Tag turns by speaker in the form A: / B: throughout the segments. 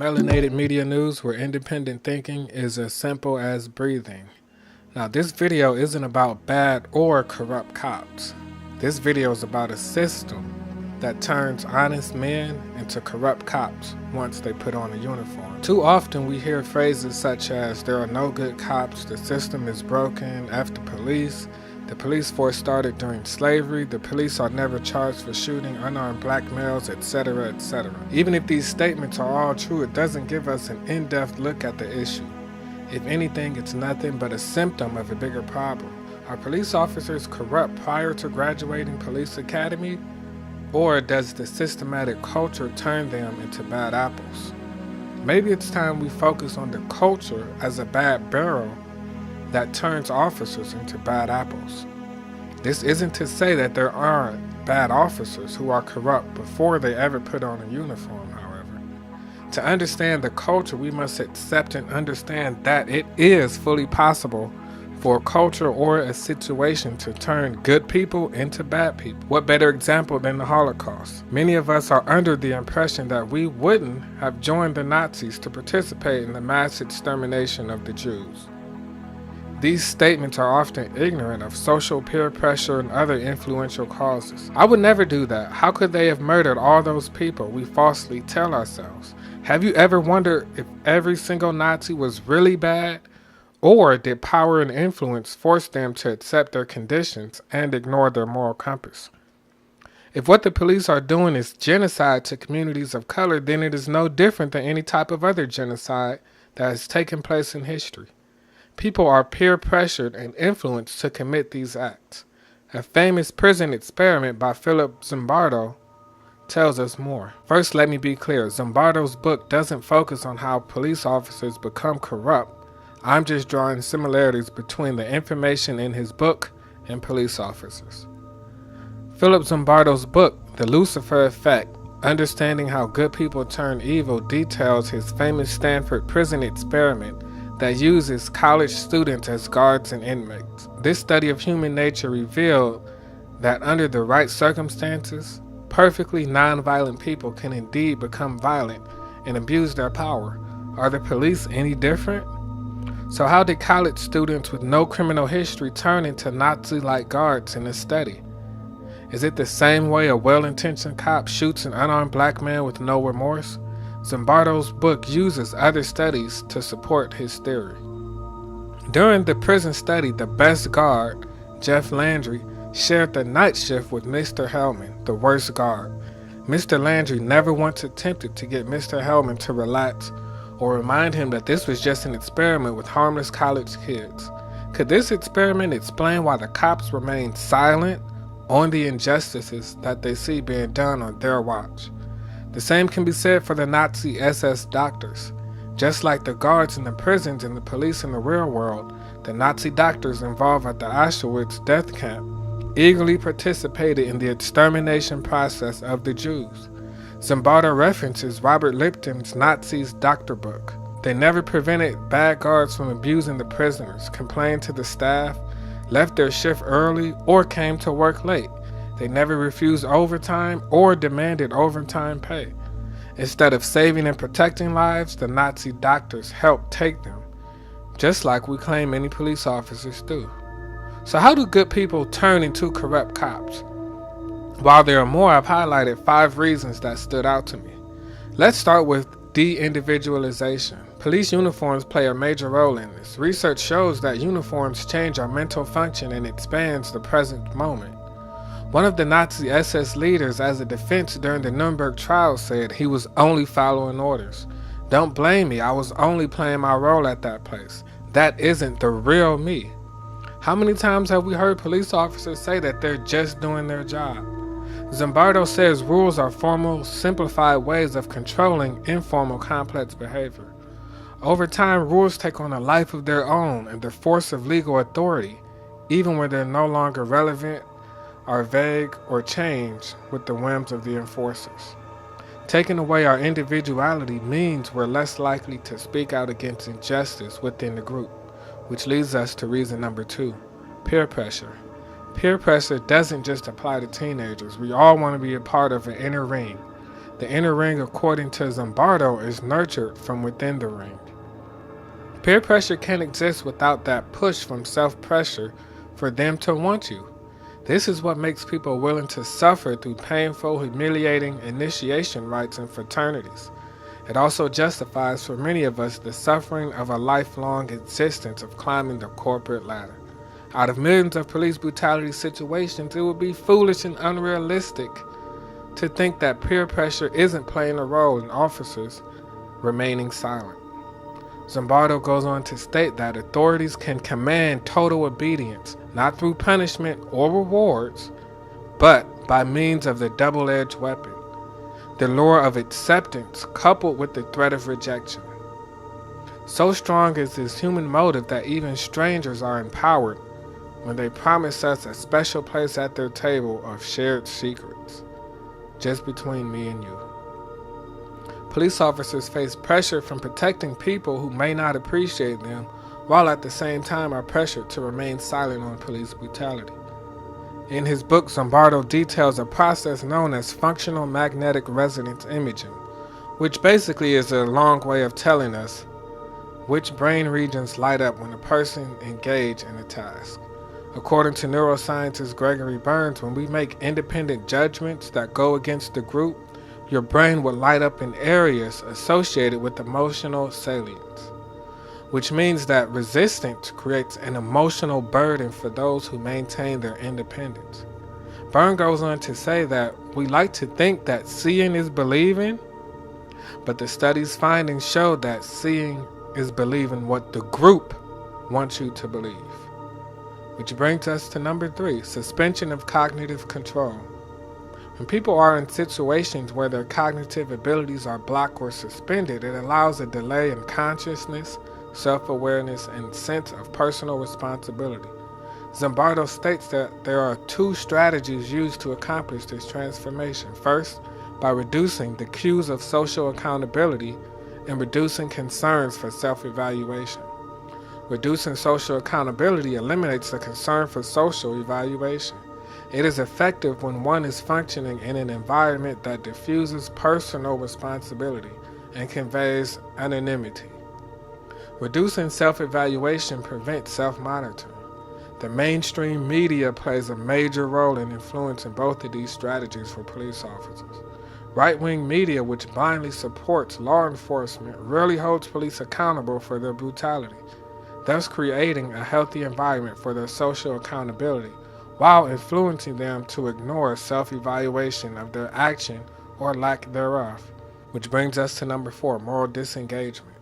A: Melanated Media News, where independent thinking is as simple as breathing. Now, this video isn't about bad or corrupt cops. This video is about a system that turns honest men into corrupt cops once they put on a uniform. Too often we hear phrases such as, there are no good cops, the system is broken, F the police force started during slavery, the police are never charged for shooting unarmed black males, etc., etc. Even if these statements are all true, it doesn't give us an in-depth look at the issue. If anything, it's nothing but a symptom of a bigger problem. Are police officers corrupt prior to graduating police academy? Or does the systematic culture turn them into bad apples? Maybe it's time we focus on the culture as a bad barrel that turns officers into bad apples. This isn't to say that there aren't bad officers who are corrupt before they ever put on a uniform, however. To understand the culture, we must accept and understand that it is fully possible for a culture or a situation to turn good people into bad people. What better example than the Holocaust? Many of us are under the impression that we wouldn't have joined the Nazis to participate in the mass extermination of the Jews. These statements are often ignorant of social peer pressure and other influential causes. I would never do that. How could they have murdered all those people, we falsely tell ourselves? Have you ever wondered if every single Nazi was really bad? Or did power and influence force them to accept their conditions and ignore their moral compass? If what the police are doing is genocide to communities of color, then it is no different than any type of other genocide that has taken place in history. People are peer pressured and influenced to commit these acts. A famous prison experiment by Phillip Zimbardo tells us more. First, let me be clear. Zimbardo's book doesn't focus on how police officers become corrupt. I'm just drawing similarities between the information in his book and police officers. Phillip Zimbardo's book, The Lucifer Effect, Understanding How Good People Turn Evil, details his famous Stanford prison experiment that uses college students as guards and inmates. This study of human nature revealed that under the right circumstances, perfectly nonviolent people can indeed become violent and abuse their power. Are the police any different? So how did college students with no criminal history turn into Nazi-like guards in this study? Is it the same way a well-intentioned cop shoots an unarmed black man with no remorse? Zimbardo's book uses other studies to support his theory. During the prison study, the best guard, Jeff Landry, shared the night shift with Mr. Hellman, the worst guard. Mr. Landry never once attempted to get Mr. Hellman to relax or remind him that this was just an experiment with harmless college kids. Could this experiment explain why the cops remain silent on the injustices that they see being done on their watch? The same can be said for the Nazi SS doctors. Just like the guards in the prisons and the police in the real world, the Nazi doctors involved at the Auschwitz death camp eagerly participated in the extermination process of the Jews. Zimbardo references Robert Lipton's Nazis doctor book. They never prevented bad guards from abusing the prisoners, complained to the staff, left their shift early, or came to work late. They never refused overtime or demanded overtime pay. Instead of saving and protecting lives, the Nazi doctors helped take them, just like we claim many police officers do. So how do good people turn into corrupt cops? While there are more, I've highlighted 5 reasons that stood out to me. Let's start with de-individualization. Police uniforms play a major role in this. Research shows that uniforms change our mental function and expands the present moment. One of the Nazi SS leaders, as a defense during the Nuremberg trial, said he was only following orders. Don't blame me, I was only playing my role at that place. That isn't the real me. How many times have we heard police officers say that they're just doing their job? Zimbardo says rules are formal, simplified ways of controlling informal, complex behavior. Over time, rules take on a life of their own and the force of legal authority, even when they're no longer relevant, are vague, or change with the whims of the enforcers. Taking away our individuality means we're less likely to speak out against injustice within the group, which leads us to reason number 2, peer pressure. Peer pressure doesn't just apply to teenagers. We all want to be a part of an inner ring. The inner ring, according to Zimbardo, is nurtured from within the ring. Peer pressure can't exist without that push from self-pressure for them to want you. This is what makes people willing to suffer through painful, humiliating initiation rites and fraternities. It also justifies for many of us the suffering of a lifelong existence of climbing the corporate ladder. Out of millions of police brutality situations, it would be foolish and unrealistic to think that peer pressure isn't playing a role in officers remaining silent. Zimbardo goes on to state that authorities can command total obedience, not through punishment or rewards, but by means of the double-edged weapon, the lure of acceptance coupled with the threat of rejection. So strong is this human motive that even strangers are empowered when they promise us a special place at their table of shared secrets, just between me and you. Police officers face pressure from protecting people who may not appreciate them, while at the same time are pressured to remain silent on police brutality. In his book, Zimbardo details a process known as functional magnetic resonance imaging, which basically is a long way of telling us which brain regions light up when a person engages in a task. According to neuroscientist Gregory Burns, when we make independent judgments that go against the group, your brain will light up in areas associated with emotional salience, which means that resistance creates an emotional burden for those who maintain their independence. Burns goes on to say that we like to think that seeing is believing, but the study's findings show that seeing is believing what the group wants you to believe. Which brings us to number 3, suspension of cognitive control. When people are in situations where their cognitive abilities are blocked or suspended, it allows a delay in consciousness, self-awareness, and sense of personal responsibility. Zimbardo states that there are 2 strategies used to accomplish this transformation. First, by reducing the cues of social accountability and reducing concerns for self-evaluation. Reducing social accountability eliminates the concern for social evaluation. It is effective when one is functioning in an environment that diffuses personal responsibility and conveys anonymity. Reducing self-evaluation prevents self-monitoring. The mainstream media plays a major role in influencing both of these strategies for police officers. Right-wing media, which blindly supports law enforcement, rarely holds police accountable for their brutality, thus creating a healthy environment for their social accountability, while influencing them to ignore self-evaluation of their action or lack thereof. Which brings us to number 4, moral disengagement.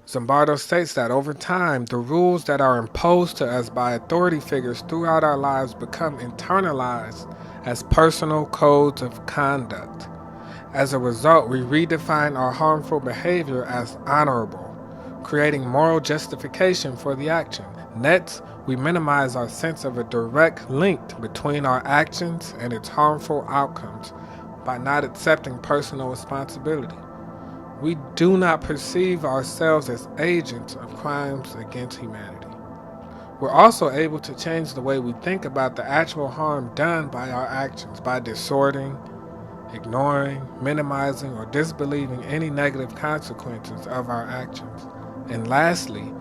A: Zimbardo states that over time, the rules that are imposed to us by authority figures throughout our lives become internalized as personal codes of conduct. As a result, we redefine our harmful behavior as honorable, creating moral justification for the action. Next, we minimize our sense of a direct link between our actions and its harmful outcomes by not accepting personal responsibility. We do not perceive ourselves as agents of crimes against humanity. We're also able to change the way we think about the actual harm done by our actions by distorting, ignoring, minimizing, or disbelieving any negative consequences of our actions. And lastly,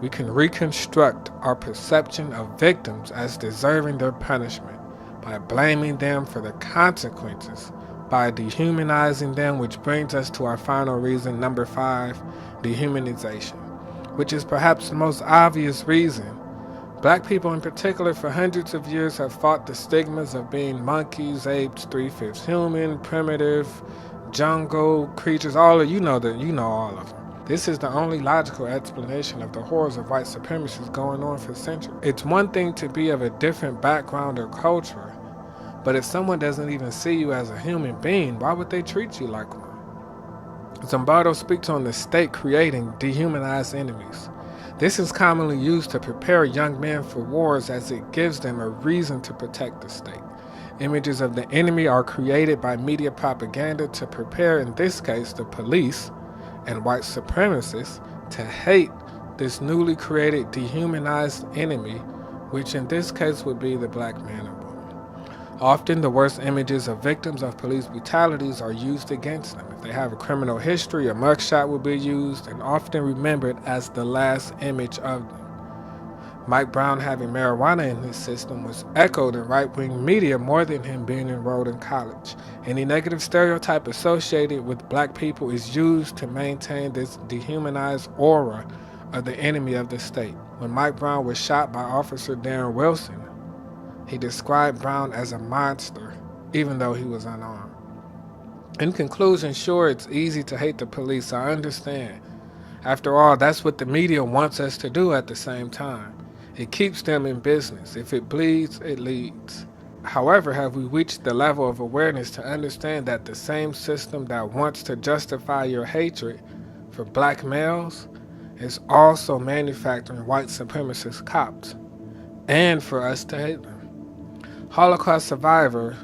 A: we can reconstruct our perception of victims as deserving their punishment by blaming them for the consequences, by dehumanizing them, which brings us to our final reason, number 5, dehumanization, which is perhaps the most obvious reason. Black people in particular for hundreds of years have fought the stigmas of being monkeys, apes, 3/5 human, primitive, jungle creatures, all of you know all of them. This is the only logical explanation of the horrors of white supremacy going on for centuries. It's one thing to be of a different background or culture, but if someone doesn't even see you as a human being, why would they treat you like one? Zimbardo speaks on the state creating dehumanized enemies. This is commonly used to prepare young men for wars as it gives them a reason to protect the state. Images of the enemy are created by media propaganda to prepare, in this case, the police and white supremacists to hate this newly created dehumanized enemy, which in this case would be the black man and woman. Often the worst images of victims of police brutalities are used against them. If they have a criminal history, a mugshot will be used and often remembered as the last image of them. Mike Brown having marijuana in his system was echoed in right-wing media more than him being enrolled in college. Any negative stereotype associated with black people is used to maintain this dehumanized aura of the enemy of the state. When Mike Brown was shot by Officer Darren Wilson, he described Brown as a monster, even though he was unarmed. In conclusion, sure, it's easy to hate the police, I understand. After all, that's what the media wants us to do at the same time. It keeps them in business. If it bleeds, it leads. However, have we reached the level of awareness to understand that the same system that wants to justify your hatred for black males is also manufacturing white supremacist cops, and for us to hate them? Holocaust survivor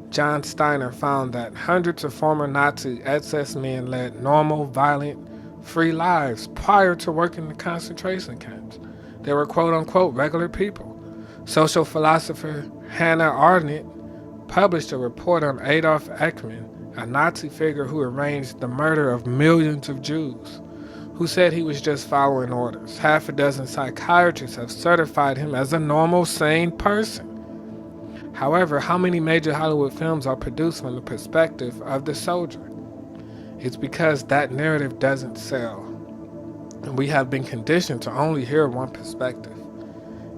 A: John Steiner found that hundreds of former Nazi SS men led normal, violent, free lives prior to working in the concentration camps. They were quote-unquote regular people. Social philosopher Hannah Arendt published a report on Adolf Eichmann, a Nazi figure who arranged the murder of millions of Jews, who said he was just following orders. Half a dozen psychiatrists have certified him as a normal, sane person. However, how many major Hollywood films are produced from the perspective of the soldier? It's because that narrative doesn't sell. And we have been conditioned to only hear one perspective.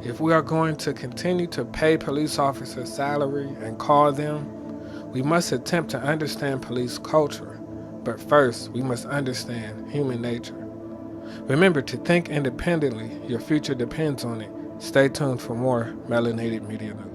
A: If we are going to continue to pay police officers salary and call them, we must attempt to understand police culture. But first, we must understand human nature. Remember to think independently. Your future depends on it. Stay tuned for more Melanated Media news.